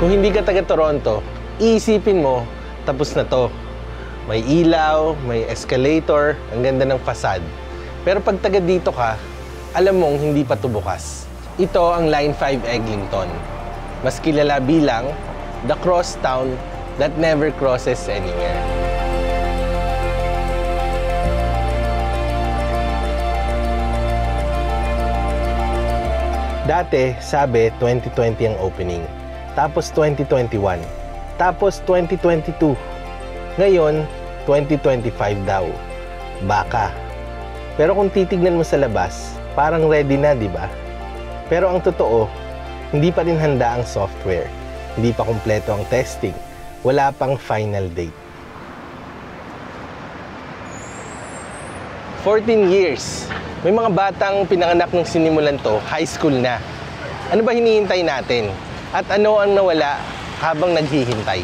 Kung hindi ka taga Toronto, iisipin mo, tapos na to. May ilaw, may escalator, ang ganda ng facade. Pero pag taga dito ka, alam mong hindi pa to bukas. Ito ang Line 5 Eglinton. Mas kilala bilang the crosstown that never crosses anywhere. Dati, sabi 2020 ang opening. Tapos 2021. Tapos 2022. Ngayon, 2025 daw. Baka. Pero kung titignan mo sa labas, parang ready na, di ba? Pero ang totoo, hindi pa rin handa ang software. Hindi pa kumpleto ang testing. Wala pang final date. 14 years. May mga batang pinanganak nung sinimulan to, high school na. Ano ba hinihintay natin? At ano ang nawala habang naghihintay?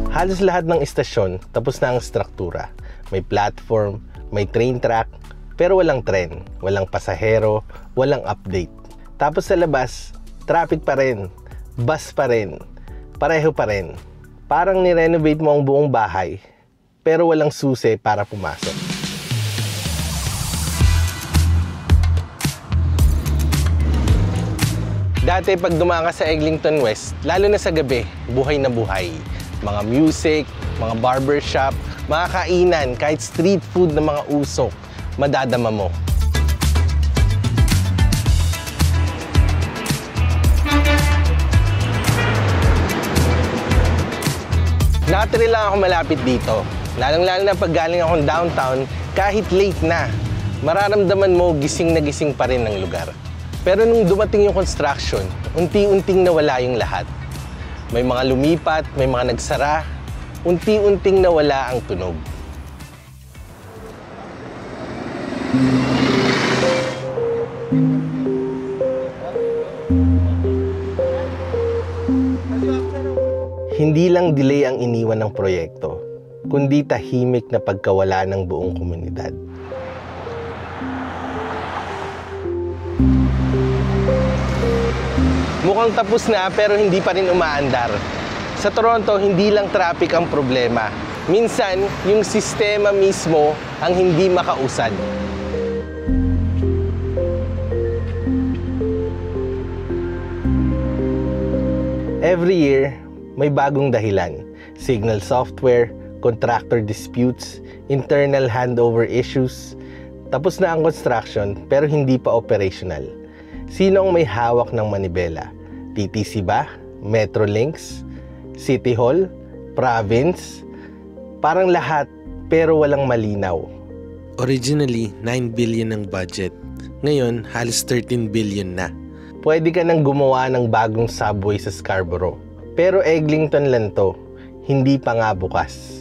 Halos lahat ng istasyon, tapos na ang struktura. May platform, may train track, pero walang tren, walang pasahero, walang update. Tapos sa labas, traffic pa rin, bus pa rin, pareho pa rin. Parang nirenovate mo ang buong bahay, pero walang susi para pumasok. Dati pag dumaan ka sa Eglinton West, lalo na sa gabi, buhay na buhay. Mga music, mga barbershop, mga kainan, kahit street food na mga usok, madadama mo. Nakatiri lang ako malapit dito. Lalong-lalo na pag galing akong downtown, kahit late na, mararamdaman mo gising na gising pa rin ng lugar. Pero nung dumating yung construction, unti-unting nawala yung lahat. May mga lumipat, may mga nagsara, unti-unting nawala ang tunog. Hindi lang delay ang iniwan ng proyekto, kundi tahimik na pagkawala ng buong komunidad. Mukhang tapos na pero hindi pa rin umaandar. Sa Toronto, hindi lang traffic ang problema. Minsan, yung sistema mismo ang hindi makausad. Every year, may bagong dahilan. Signal software, contractor disputes, internal handover issues. Tapos na ang construction pero hindi pa operational. Sino ang may hawak ng manibela? TTC ba? Metrolinx? City Hall? Province? Parang lahat pero walang malinaw. Originally, 9 billion ang budget. Ngayon, halos 13 billion na. Pwede ka nang gumawa ng bagong subway sa Scarborough. Pero Eglinton lang to, hindi pa nga bukas.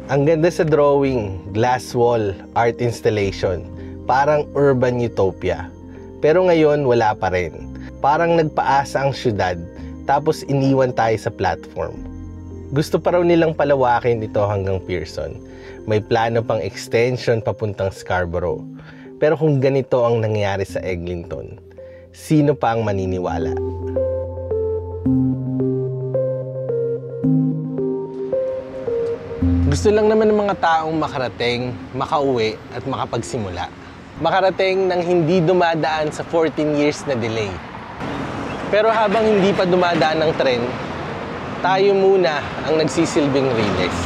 Ang ganda sa drawing, glass wall, art installation, parang urban utopia. Pero ngayon, wala pa rin. Parang nagpaasa ang syudad, tapos iniwan tayo sa platform. Gusto pa raw nilang palawakin ito hanggang Pearson. May plano pang extension papuntang Scarborough. Pero kung ganito ang nangyari sa Eglinton, sino pa ang maniniwala? Gusto lang naman ng mga taong makarating, makauwi at makapagsimula. Makarating nang hindi dumadaan sa 14 years na delay. Pero habang hindi pa dumadaan ang tren, tayo muna ang nagsisilbing relays.